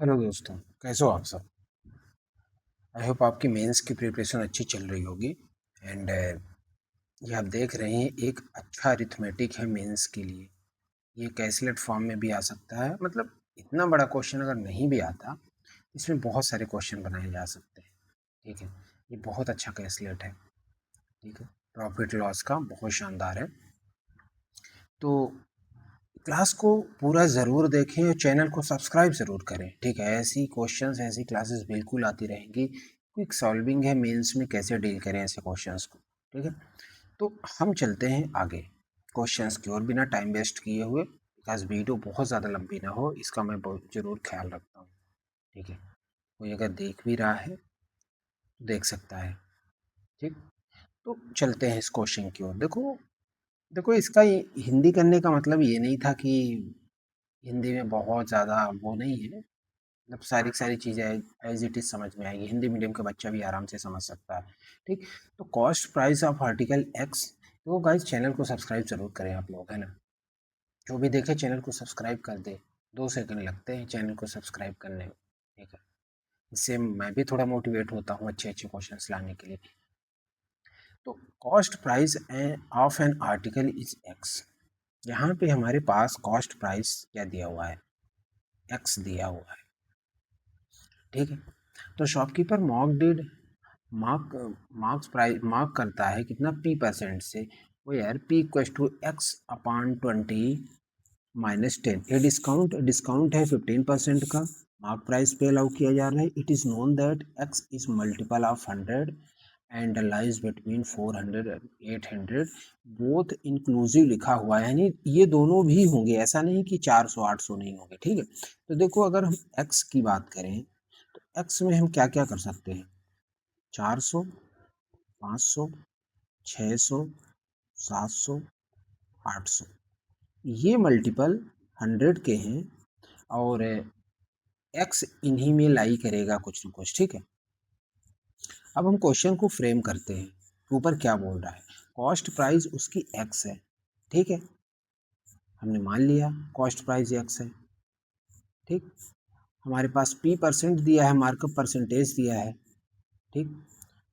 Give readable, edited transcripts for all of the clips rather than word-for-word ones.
Hello दोस्तों, कैसे हो आप सब। आई होप आपकी मेंस की प्रिपरेशन अच्छी चल रही होगी। एंड ये आप देख रहे हैं एक अच्छा अरिथमेटिक है मेंस के लिए। ये कैसलेट फॉर्म में भी आ सकता है, मतलब इतना बड़ा क्वेश्चन अगर नहीं भी आता, इसमें बहुत सारे क्वेश्चन बनाए जा सकते हैं। ठीक है, ये बहुत अच्छा कैसलेट है। ठीक है, प्रॉफिट लॉस का बहुत शानदार है। तो क्लास को पूरा ज़रूर देखें और चैनल को सब्सक्राइब ज़रूर करें। ठीक है, ऐसी क्वेश्चंस ऐसी क्लासेस बिल्कुल आती रहेंगी। क्विक सॉल्विंग है मेंस में, कैसे डील करें ऐसे क्वेश्चंस को। ठीक है, तो हम चलते हैं आगे क्वेश्चंस की ओर, बिना टाइम वेस्ट किए हुए, बिकॉज वीडियो बहुत ज़्यादा लंबी ना हो, इसका मैं बहुत ज़रूर ख्याल रखता हूँ। ठीक है, कोई अगर देख भी रहा है तो देख सकता है। ठीक, तो चलते हैं इस क्वेश्चन की ओर। देखो देखो इसका हिंदी करने का मतलब ये नहीं था कि हिंदी में बहुत ज़्यादा वो नहीं है, मतलब सारी सारी चीज़ें एज इट इज़ समझ में आएगी, हिंदी मीडियम का बच्चा भी आराम से समझ सकता है। ठीक, तो cost price of article x. तो गाइस चैनल को सब्सक्राइब जरूर करें आप लोग, है ना। जो भी देखे चैनल को सब्सक्राइब कर दे, 2 सेकंड लगते हैं चैनल को सब्सक्राइब करने में। ठीक है, इससे मैं भी थोड़ा मोटिवेट होता हूँ अच्छे अच्छे क्वेश्चंस लाने के लिए। तो cost price of an article is x. यहाँ पे हमारे पास कॉस्ट प्राइस क्या दिया हुआ है, एक्स दिया हुआ है। ठीक है, तो shopkeeper mark marks price mark करता है कितना, p% से। वो यार p equals to x upon 20 - 10। ये डिस्काउंट डिस्काउंट है 15% का, मार्क प्राइस पे अलाउ किया जा रहा है। It is known that x is multiple of 100 and lies between 400 and 800, both inclusive लिखा हुआ है, यानी ये दोनों भी होंगे, ऐसा नहीं कि 400 800 नहीं होंगे। ठीक है, तो देखो अगर हम x की बात करें तो x में हम क्या क्या कर सकते हैं, 400, 500, 600, 700, 800, ये मल्टीपल 100 के हैं, और x इन्हीं में लाई करेगा कुछ ना कुछ। ठीक है, अब हम क्वेश्चन को फ्रेम करते हैं। ऊपर क्या बोल रहा है, कॉस्ट प्राइस उसकी x है। ठीक है, हमने मान लिया कॉस्ट प्राइस x है। ठीक, हमारे पास p% दिया है, मार्कअप परसेंटेज दिया है। ठीक,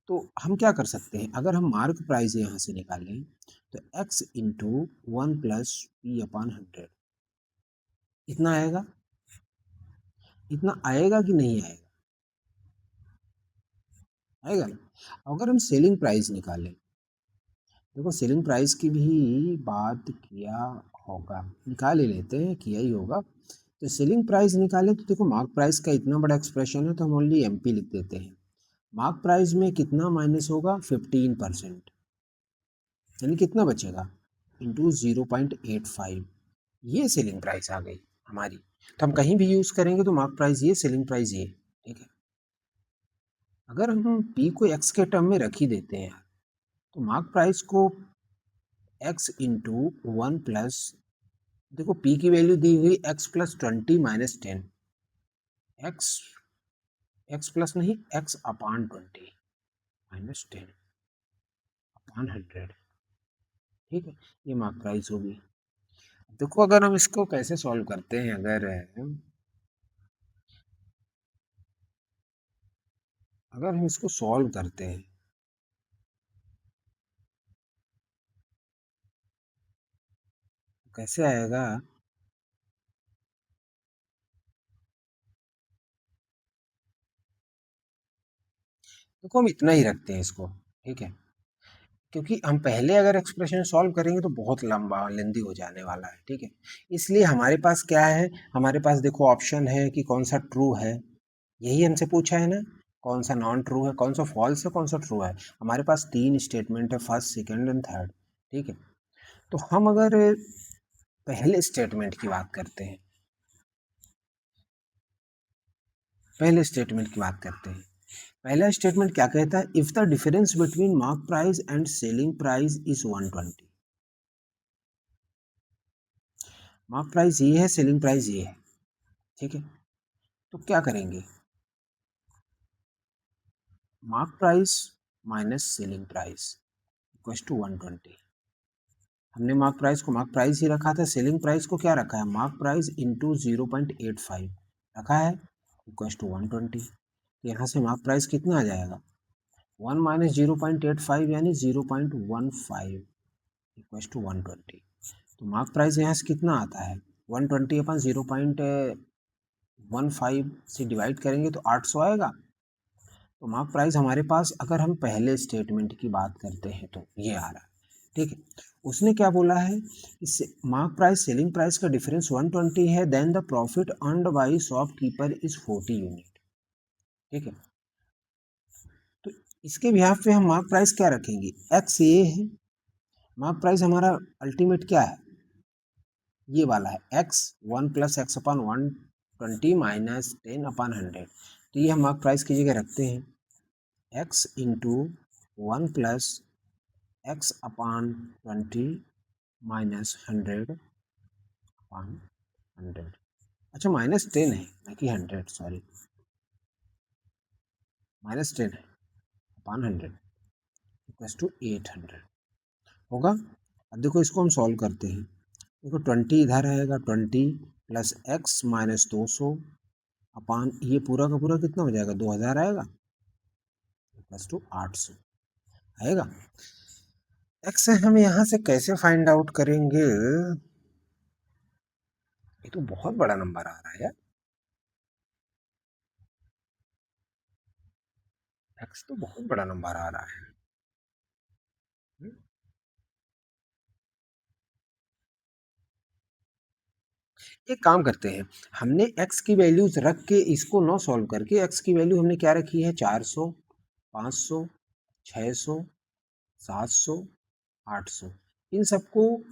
तो हम क्या कर सकते हैं, अगर हम मार्क प्राइस यहाँ से निकालें तो x इंटू 1 + p/100 इतना आएगा। इतना आएगा कि नहीं आएगा, आएगा ना। अगर हम सेलिंग प्राइस निकालें, देखो सेलिंग प्राइस की भी बात किया होगा, निकाल ही लेते हैं, किया ही होगा। तो सेलिंग प्राइस निकालें तो देखो मार्क प्राइस का इतना बड़ा एक्सप्रेशन है तो हम ओनली MP लिख देते हैं। मार्क प्राइस में कितना माइनस होगा, 15%, यानी कितना बचेगा, इंटू 0.85। ये सेलिंग प्राइस आ गई हमारी। तो हम कहीं भी यूज़ करेंगे तो मार्क प्राइस ये, सेलिंग प्राइस ये। ठीक है, अगर हम P को x के टर्म में रख ही देते हैं तो मार्क प्राइस को x इंटू 1 + देखो P की वैल्यू दी हुई x + 20 - 10, x प्लस नहीं, x अपॉन 20 - 10 अपॉन 100। ठीक है, ये मार्क प्राइस होगी। देखो अगर हम इसको कैसे सॉल्व करते हैं, अगर हम इसको सॉल्व करते हैं तो कैसे आएगा। देखो हम इतना ही रखते हैं इसको। ठीक है, क्योंकि हम पहले अगर एक्सप्रेशन सॉल्व करेंगे तो बहुत लंबा लेंदी हो जाने वाला है। ठीक है, इसलिए हमारे पास क्या है, हमारे पास देखो ऑप्शन है कि कौन सा ट्रू है, यही हमसे पूछा है ना, कौन सा नॉन ट्रू है, कौन सा फॉल्स है, कौन सा ट्रू है। हमारे पास 3 स्टेटमेंट है, फर्स्ट सेकंड एंड थर्ड। ठीक है, तो हम अगर पहले स्टेटमेंट की बात करते हैं, पहले स्टेटमेंट की बात करते हैं। पहला स्टेटमेंट क्या कहता है, if the difference between mark price and selling price is 120। Mark price ये है, सेलिंग प्राइस ये है। ठीक है, तो क्या करेंगे, mark price minus selling price equals to 120। हमने मार्क प्राइस को मार्क प्राइस ही रखा था, सेलिंग प्राइस को क्या रखा है, मार्क प्राइस इंटू 0.85 रखा है। Equal to 120। यहाँ से मार्क प्राइस कितना आ जाएगा, 1 माइनस 0.85 यानी 0.15 इक्वल टू 120। तो मार्क प्राइस यहाँ से कितना आता है, 120 अपन 0.15 से डिवाइड करेंगे तो 800 आएगा। तो मार्क प्राइस हमारे पास, अगर हम पहले स्टेटमेंट की बात करते हैं तो ये आ रहा है। ठीक है, उसने क्या बोला है, इससे मार्क प्राइस सेलिंग प्राइस का डिफरेंस 120 है, then the profit earned by shopkeeper is 40 unit. ठीक है, तो इसके बिहाफ पे हम मार्क प्राइस क्या रखेंगे, एक्स ये है, मार्क प्राइस हमारा अल्टीमेट क्या है, ये वाला है x, 1 plus x upon 120 minus 10 upon 100। तो ये हम मार्क प्राइस की जगह रखते हैं x into 1 plus x upon 20 minus 100 upon 100। अच्छा -10 है ना कि 100, सॉरी, -10 है अपॉन 100 इक्वल टू 800 होगा। अब देखो इसको हम सॉल्व करते हैं। देखो 20 इधर आएगा, 20 प्लस एक्स माइनस 200 अपॉन ये पूरा का पूरा कितना हो जाएगा, 2000 आएगा प्लस टू 800 आएगा। एक्स हम यहाँ से कैसे फाइंड आउट करेंगे, ये तो बहुत बड़ा नंबर आ रहा है यार, एक्स तो बहुत बड़ा नंबर आ रहा है। एक काम करते हैं, हमने x की वैल्यूज रख के इसको न सॉल्व करके, x की वैल्यू हमने क्या रखी है, 400, 500, 600, 700, 800, इन सबको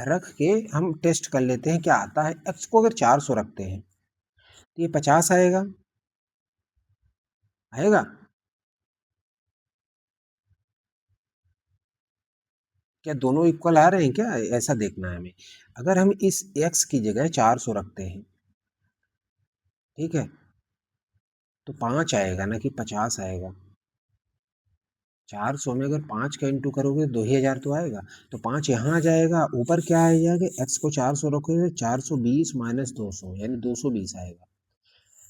रख के हम टेस्ट कर लेते हैं क्या आता है। x को अगर 400 रखते हैं तो ये 50 आएगा, आएगा क्या, दोनों इक्वल आ रहे हैं क्या, ऐसा देखना है हमें। अगर हम इस x की जगह 400 रखते हैं, ठीक है, तो 5 आएगा ना कि 50 आएगा। 400 में अगर 5 का इंटू करोगे तो 2000 तो आएगा, तो 5 यहाँ आ जाएगा, ऊपर क्या आ जाएगा, x को 400 रखोगे 420 माइनस 200 यानी 220 आएगा।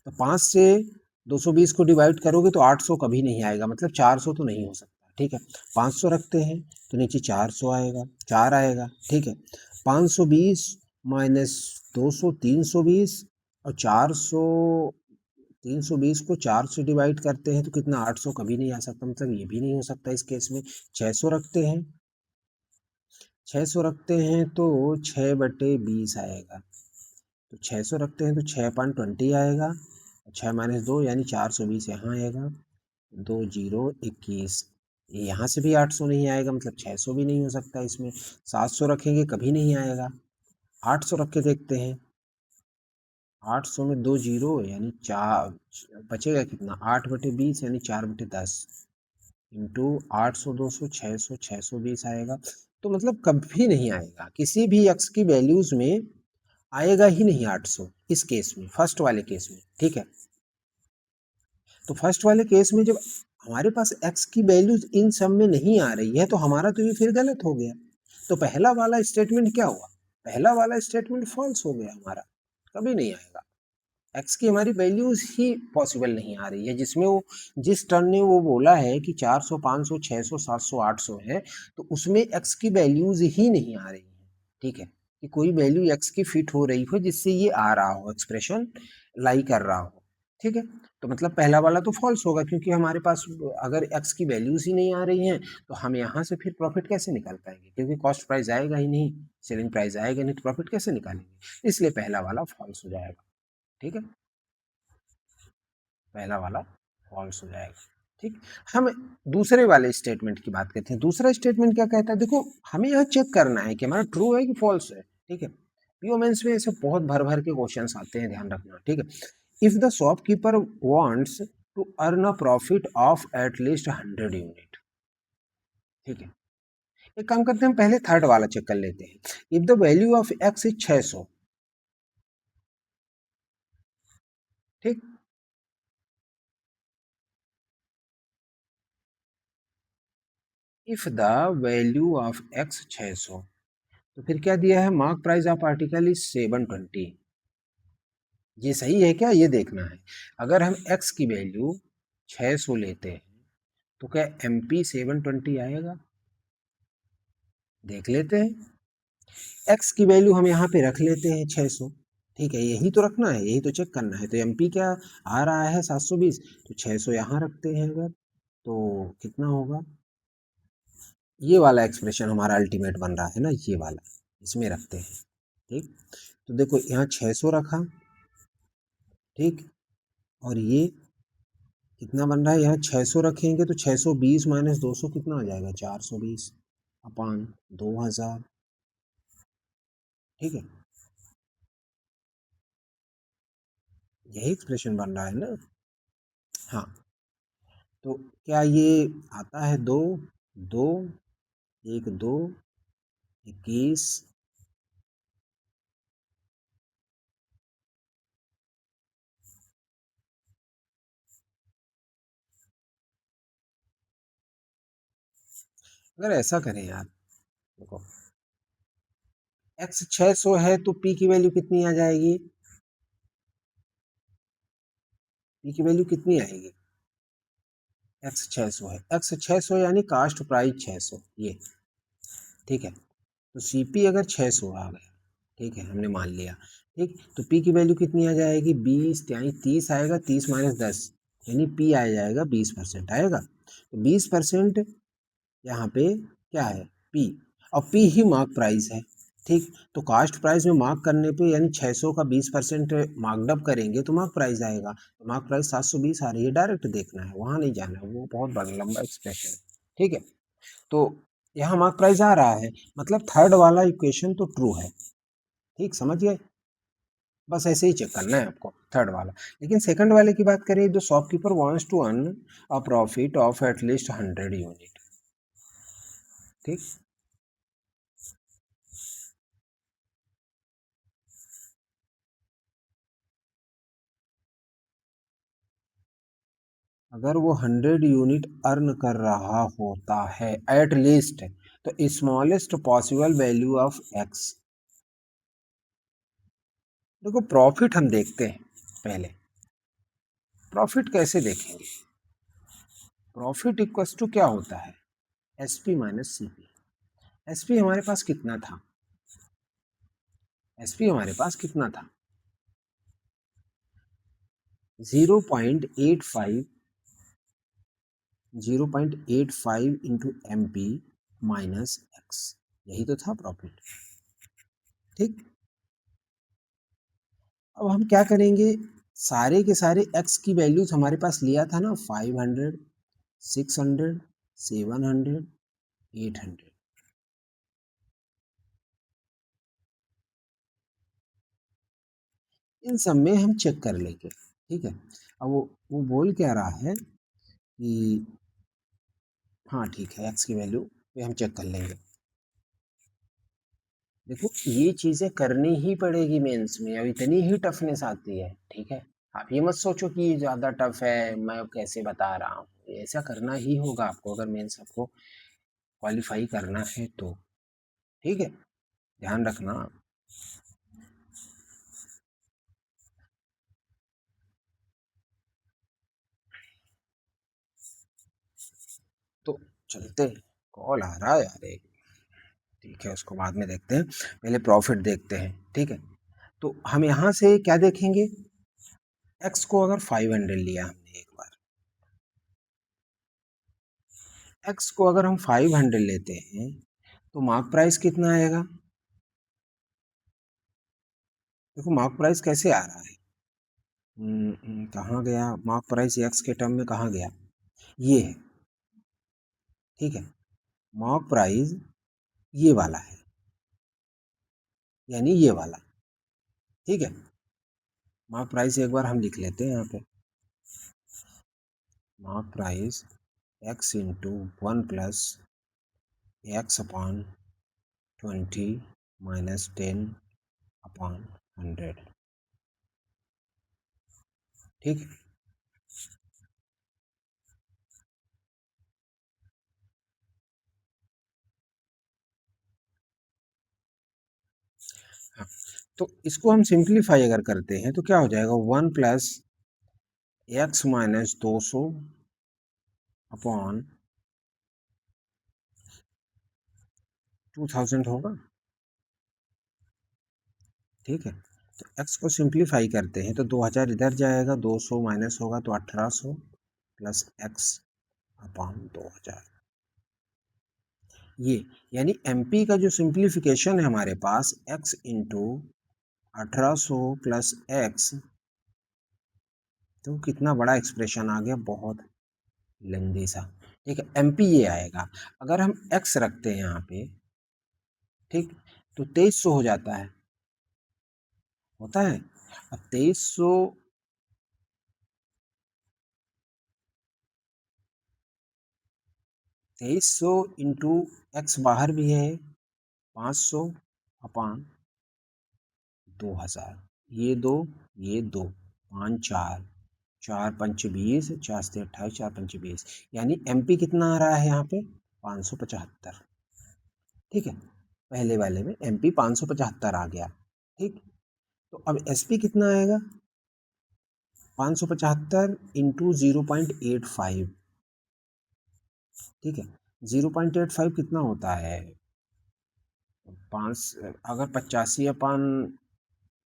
तो 5 से 220 को डिवाइड करोगे तो 800 कभी नहीं आएगा, मतलब 400 तो नहीं हो सकता। ठीक है, 500 रखते हैं तो नीचे 400 आएगा, 4 आएगा। ठीक है, 520 माइनस 200 320, और 400, 320 को 4 से डिवाइड करते हैं तो कितना, 800 कभी नहीं आ सकता, मतलब ये भी नहीं हो सकता इस केस में। 600 रखते हैं, 600 रखते हैं तो 6/20 आएगा, तो 600 रखते हैं तो 6/20 आएगा, 6 माइनस 2 यानी 420 यहाँ आएगा, 2021, यहाँ से भी 800 नहीं आएगा, मतलब 600 भी नहीं हो सकता इसमें। 700 रखेंगे कभी नहीं आएगा, 800 रख के देखते हैं, 800 में 2 जीरो यानी 4, बचेगा कितना, 8/20 यानी 4/10 इंटू 800 200 600 620 आएगा। तो मतलब कभी नहीं आएगा, किसी भी x की वैल्यूज में आएगा ही नहीं 800 इस केस में, फर्स्ट वाले केस में। ठीक है, तो फर्स्ट वाले केस में जब हमारे पास x की वैल्यूज इन सब में नहीं आ रही है तो हमारा तो ये फिर गलत हो गया। तो पहला वाला स्टेटमेंट क्या हुआ, पहला वाला स्टेटमेंट फॉल्स हो गया हमारा, कभी नहीं आएगा। एक्स की हमारी वैल्यूज ही पॉसिबल नहीं आ रही है, जिसमें वो, जिस टर्म ने वो बोला है कि 400 500 600 700 800 है, तो उसमें एक्स की वैल्यूज ही नहीं आ रही है। ठीक है, कि कोई वैल्यू एक्स की फिट हो रही हो जिससे ये आ रहा हो, एक्सप्रेशन लाई कर रहा हो। ठीक है, तो मतलब पहला वाला तो फॉल्स होगा, क्योंकि हमारे पास अगर एक्स की वैल्यूज ही नहीं आ रही हैं तो हम यहाँ से फिर प्रॉफिट कैसे निकाल पाएंगे, क्योंकि कॉस्ट प्राइस आएगा ही नहीं, सेलिंग प्राइस आएगा नहीं, तो प्रॉफिट कैसे निकालेंगे, इसलिए पहला वाला फॉल्स हो जाएगा। ठीक है, पहला वाला फॉल्स हो जाएगा। ठीक, हम दूसरे वाले स्टेटमेंट की बात करते हैं। दूसरा स्टेटमेंट क्या कहता है, देखो हमें यह चेक करना है कि हमारा ट्रू है कि फॉल्स है। ठीक है, पीओ मेंस में ऐसे बहुत भर भर के क्वेश्चंस आते हैं, ध्यान रखना। ठीक है, if the shopkeeper wants to earn a profit of at least 100 unit. ठीक है, एक काम करते हैं, हम पहले थर्ड वाला चेक कर लेते हैं। If the value of x is 600। ठीक, if the value of x 600, तो फिर क्या दिया है, mark price of article is 720। ये सही है क्या, ये देखना है। अगर हम x की वैल्यू 600 लेते हैं तो क्या MP 720 आएगा? देख लेते हैं। x की वैल्यू हम यहाँ पे रख लेते हैं 600। ठीक है, यही तो रखना है, यही तो चेक करना है। तो MP क्या आ रहा है 720, तो 600 यहाँ रखते हैं अगर, तो कितना होगा? ये वाला एक्सप्रेशन हमारा अल्टीमेट बन रहा है ना, ये वाला, इसमें रखते हैं। ठीक, तो देखो यहाँ 600 रखा, ठीक, और ये कितना बन रहा है, यहाँ 600 रखेंगे तो 620 माइनस 200 कितना आ जाएगा, 420 अपान 2000। ठीक है, यही एक्सप्रेशन बन रहा है ना। हाँ, तो क्या ये आता है 2, 2, 1, 2, 21, अगर ऐसा करें यार, देखो x 600 है तो p की वैल्यू कितनी आ जाएगी, p की वैल्यू कितनी आएगी? x 600 है, x 600 यानी कास्ट प्राइस 600 ये। ठीक है, तो CP अगर 600 आ गया, ठीक है, हमने मान लिया। ठीक, तो P की वैल्यू कितनी आ जाएगी, 20 यानी 30 आएगा, 30 माइनस 10 यानी P आ जाएगा 20% आएगा। तो 20% यहाँ पे क्या है, P, और P ही मार्क प्राइस है। ठीक, तो कास्ट प्राइस में मार्क करने पे यानी 600 का 20% मार्कडअप करेंगे तो मार्क प्राइस आएगा। तो मार्क प्राइस 720 आ रही है, डायरेक्ट देखना है, वहां नहीं जाना है, वो बहुत बड़ा लंबा एक्सप्रेशन है। ठीक है, तो यहाँ मार्क प्राइस आ रहा है, मतलब थर्ड वाला इक्वेशन तो ट्रू है। ठीक, समझ गए? बस ऐसे ही चेक करना है आपको थर्ड वाला। लेकिन सेकंड वाले की बात करें, the shopkeeper wants to earn a profit of at least 100 unit. ठीक, अगर वो 100 यूनिट अर्न कर रहा होता है एट लीस्ट, तो smallest possible value of x. देखो प्रॉफिट हम देखते हैं पहले, प्रॉफिट कैसे देखेंगे? प्रॉफिट इक्वल्स टू क्या होता है, SP माइनस CP। SP हमारे पास कितना था, SP हमारे पास कितना था, 0.85, 0.85 इंटू MP माइनस एक्स, यही तो था प्रॉफिट। ठीक, अब हम क्या करेंगे, सारे के सारे x की वैल्यूज हमारे पास लिया था ना, 500, 600, 700, 800। इन सब में हम चेक कर लेंगे। ठीक है, अब वो बोल क्या रहा है कि हाँ ठीक है, x की वैल्यू पे हम चेक कर लेंगे। देखो ये चीजें करनी ही पड़ेगी मेंस में, अब इतनी ही टफनेस आती है। ठीक है, आप ये मत सोचो कि ये ज्यादा टफ है, मैं कैसे बता रहा हूँ, ऐसा करना ही होगा आपको अगर मेंस आपको क्वालिफाई करना है तो। ठीक है, ध्यान रखना। तो चलते, कॉल आ रहा है यार एक, ठीक है उसको बाद में देखते हैं, पहले प्रॉफिट देखते हैं। ठीक है, तो हम यहाँ से क्या देखेंगे, एक्स को अगर 500 लिया हमने एक बार, एक्स को अगर हम 500 लेते हैं तो मार्क प्राइस कितना आएगा? देखो मार्क प्राइस कैसे आ रहा है, कहाँ गया मार्क प्राइस, एक्स के टर्म में कहाँ गया, ये है। ठीक है, मार्क प्राइस ये वाला है, यानी ये वाला। ठीक है, मार्क प्राइस एक बार हम लिख लेते हैं यहाँ पे, mark price x into 1 plus x upon 20 minus 10 upon 100। ठीक है, हाँ, तो इसको हम सिंप्लीफाई अगर करते हैं तो क्या हो जाएगा, 1 प्लस एक्स माइनस 200 अपॉन 2000 होगा। ठीक है, तो x को सिंप्लीफाई करते हैं तो 2000 इधर जाएगा, 200 माइनस होगा तो 1800 प्लस x अपॉन 2000। ये यानी MP का जो सिंप्लीफिकेशन है हमारे पास x इंटू 1800 प्लस x, तो कितना बड़ा एक्सप्रेशन आ गया, बहुत लेंदी सा। ठीक है, MP ये आएगा। अगर हम x रखते हैं यहाँ पे, ठीक, तो 2300 हो जाता है, होता है। अब 2300 इंटू एक्स बाहर भी है 500 अपान 2000, ये दो 5 4 4 पंच 20, 4 से 28, 4 पंच 20, यानी MP कितना आ रहा है यहाँ पे 575। ठीक है, पहले वाले में MP 575 आ गया। ठीक, तो अब SP कितना आएगा, 575 इंटू 0.85। ठीक है, 0.85 कितना होता है, 5, अगर 85 अपान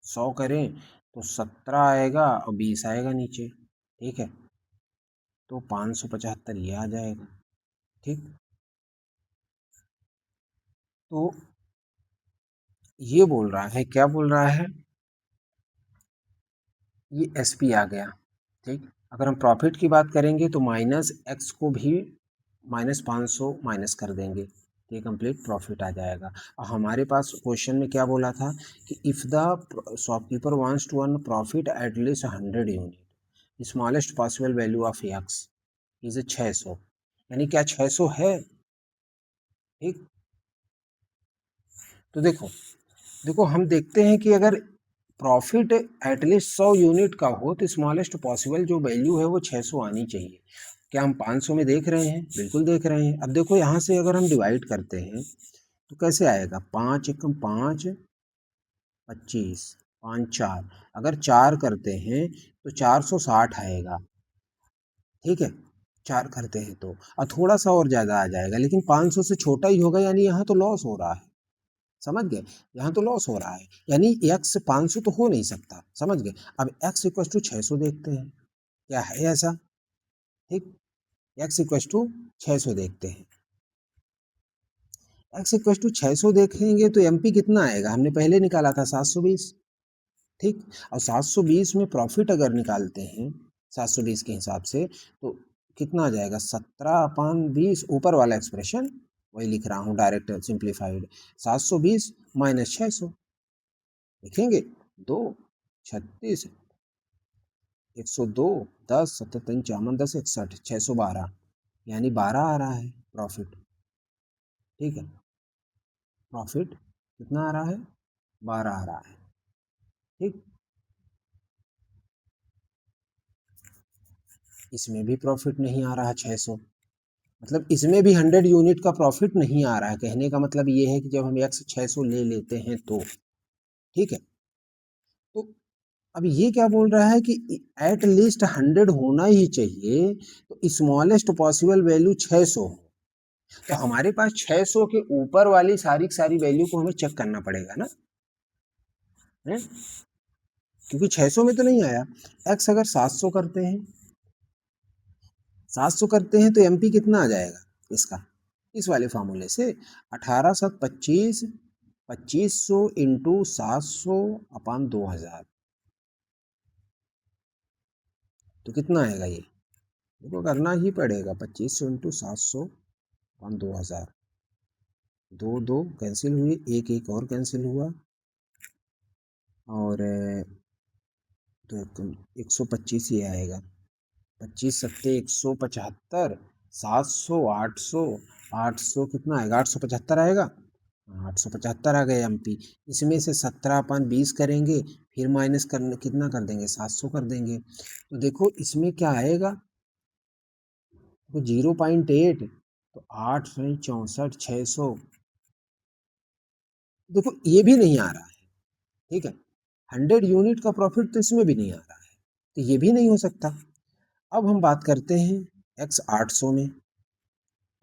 100 करें तो 17 आएगा और 20 आएगा नीचे। ठीक है, तो 575 ये आ जाएगा। ठीक, तो ये बोल रहा है, क्या बोल रहा है, ये SP आ गया। ठीक, अगर हम प्रॉफिट की बात करेंगे तो माइनस एक्स को भी -500 माइनस कर देंगे तो ये कंप्लीट प्रॉफिट आ जाएगा। और हमारे पास क्वेश्चन में क्या बोला था कि if the shopkeeper wants to earn profit at least 100 unit, smallest possible value of x is 600, यानी क्या 600 है। ठीक, तो देखो देखो हम देखते हैं कि अगर प्रॉफिट एटलीस्ट 100 यूनिट का हो तो स्मॉलेस्ट पॉसिबल जो वैल्यू है वो 600 आनी चाहिए। क्या हम 500 में देख रहे हैं, बिल्कुल देख रहे हैं। अब देखो यहाँ से अगर हम डिवाइड करते हैं तो कैसे आएगा, 5 एकम 5 25, 5 4, अगर 4 करते हैं तो 460 आएगा। ठीक है, 4 करते हैं तो, और थोड़ा सा और ज़्यादा आ जाएगा, लेकिन 500 से छोटा ही होगा, यानी यहाँ तो लॉस हो रहा है। समझ गए, यहाँ तो लॉस हो रहा है, यानी x 500 तो हो नहीं सकता। समझ गए, अब x इक्वल टू 600 देखते हैं, क्या है ऐसा। ठीक, x इक्वल टू 600 देखते हैं, x इक्वल टू 600 देखेंगे तो MP कितना आएगा, हमने पहले निकाला था 720। ठीक, और 720 में प्रॉफिट अगर निकालते हैं 720 के हिसाब से तो कितना आ जाएगा, 17/20, ऊपर वाला एक्सप्रेशन वही लिख रहा हूँ डायरेक्ट सिंप्लीफाइड, 720 माइनस 600 लिखेंगे, 2 36 102 10 77 54 10 61 612, यानी 12 आ रहा है प्रॉफिट। ठीक है, प्रॉफिट कितना आ रहा है, 12 आ रहा है। ठीक, इसमें भी प्रॉफिट नहीं आ रहा 600, मतलब इसमें भी 100 यूनिट का प्रॉफिट नहीं आ रहा है। कहने का मतलब ये है कि जब हम x 600 ले लेते हैं तो, ठीक है, तो अब ये क्या बोल रहा है कि एट लीस्ट 100 होना ही चाहिए, तो स्मॉलेस्ट पॉसिबल वैल्यू 600 हो। तो हमारे पास 600 के ऊपर वाली सारी सारी वैल्यू को हमें चेक करना पड़ेगा ना, है? क्योंकि 600 में तो नहीं आया। x अगर 700 करते हैं, 700 करते हैं तो MP कितना आ जाएगा इसका, इस वाले फार्मूले से 18 7 25, 2500 इंटू 700 अपान 2000, तो कितना आएगा ये, देखो करना ही पड़ेगा, 2500 इंटू 700 अपान 2000, दो दो कैंसिल हुई, एक एक और कैंसिल हुआ, और तो 125 ये आएगा, 25 सत्ते 175, 700 800, 800 कितना आएगा, 875 आएगा, 875 आ गए MP। इसमें से 17/20 करेंगे, फिर माइनस करने कितना कर देंगे, 700 कर देंगे, तो देखो इसमें क्या आएगा, तो 0.8, तो 8 64 600, देखो ये भी नहीं आ रहा है। ठीक है। 100 यूनिट का प्रॉफिट तो इसमें भी नहीं आ रहा है, तो ये भी नहीं हो सकता। अब हम बात करते हैं x 800 में।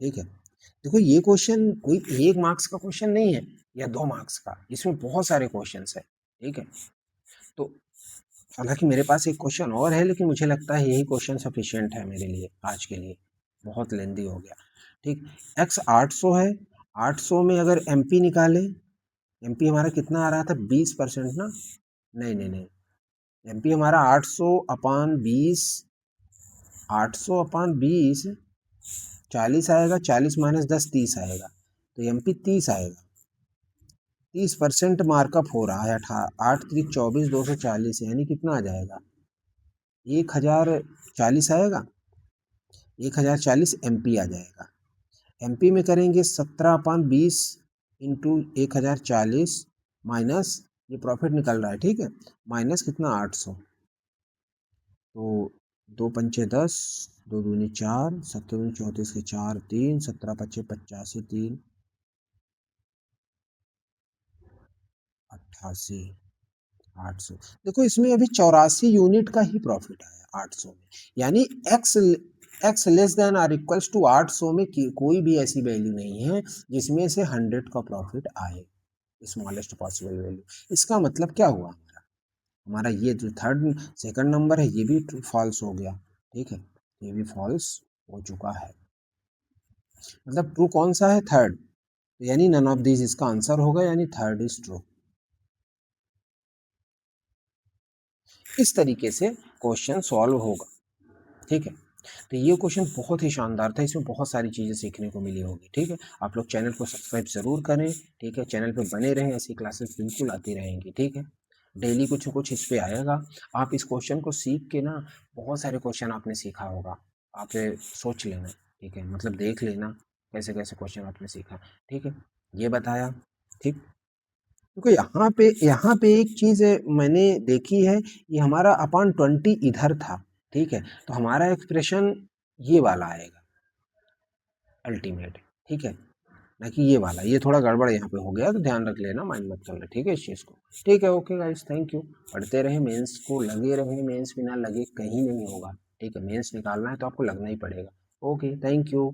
ठीक है, देखो ये क्वेश्चन कोई 1 मार्क्स का क्वेश्चन नहीं है या 2 मार्क्स का, इसमें बहुत सारे क्वेश्चंस है। ठीक है, तो हालांकि मेरे पास एक क्वेश्चन और है, लेकिन मुझे लगता है यही क्वेश्चन सफिशिएंट है मेरे लिए आज के लिए, बहुत लेंदी हो गया। ठीक, x 800 है, 800 में अगर एमपी निकाले, एमपी हमारा कितना आ रहा था, 20% ना, नहीं नहीं नहीं, एमपी हमारा 800 अपान 20, 800 अपान 20 40 आएगा, 40 माइनस 10 30 आएगा, तो एमपी 30 आएगा। 30% मार्कअप हो रहा है, 8 3 24 240, यानी कितना आ जाएगा, 1040 आएगा, 1040 एमपी आ जाएगा। एमपी में करेंगे 17/20 इंटू 1040 माइनस, ये प्रॉफिट निकल रहा है, ठीक है, माइनस कितना 800, तो 2 पंचे 10, 2 दूनी 4, 7 दूनी 34 के 4 3, 17 पच्चे 85 3, 88 800। देखो इसमें अभी 84 यूनिट का ही प्रॉफिट आया 800 में, यानी x less than or equals to 800 में कोई भी ऐसी वैल्यू नहीं है जिसमें से 100 का प्रॉफिट आए, स्मॉलेस्ट पॉसिबल वैल्यू। इसका मतलब क्या हुआ, हमारा ये जो सेकंड नंबर है ये भी फॉल्स हो गया। ठीक है, ये भी फॉल्स हो चुका है, मतलब ट्रू कौन सा है, थर्ड, यानी नन ऑफ दिस इसका आंसर होगा, यानी थर्ड इज ट्रू। इस तरीके से क्वेश्चन सॉल्व होगा। ठीक है, तो ये क्वेश्चन बहुत ही शानदार था, इसमें बहुत सारी चीज़ें सीखने को मिली होगी। ठीक है, आप लोग चैनल को सब्सक्राइब ज़रूर करें। ठीक है, चैनल पे बने रहें, ऐसी क्लासेस बिल्कुल आती रहेंगी। ठीक है, डेली कुछ न कुछ इस पे आएगा। आप इस क्वेश्चन को सीख के ना, बहुत सारे क्वेश्चन आपने सीखा होगा, आप सोच लेना। ठीक है, मतलब देख लेना कैसे कैसे क्वेश्चन आपने सीखा। ठीक है, ये बताया। ठीक, देखो यहाँ पे एक चीज़ मैंने देखी है, ये हमारा अपान 20 इधर था। ठीक है, तो हमारा एक्सप्रेशन ये वाला आएगा अल्टीमेट। ठीक है, ना कि ये वाला, ये थोड़ा गड़बड़ यहाँ पे हो गया, तो ध्यान रख लेना, माइंड मत करना। ठीक है इस चीज़ को। ठीक है, ओके गाइस, थैंक यू। पढ़ते रहे, मेंस को लगे रहे, मेंस बिना लगे कहीं नहीं होगा। ठीक है, मेंस निकालना है तो आपको लगना ही पड़ेगा। Okay, thank you.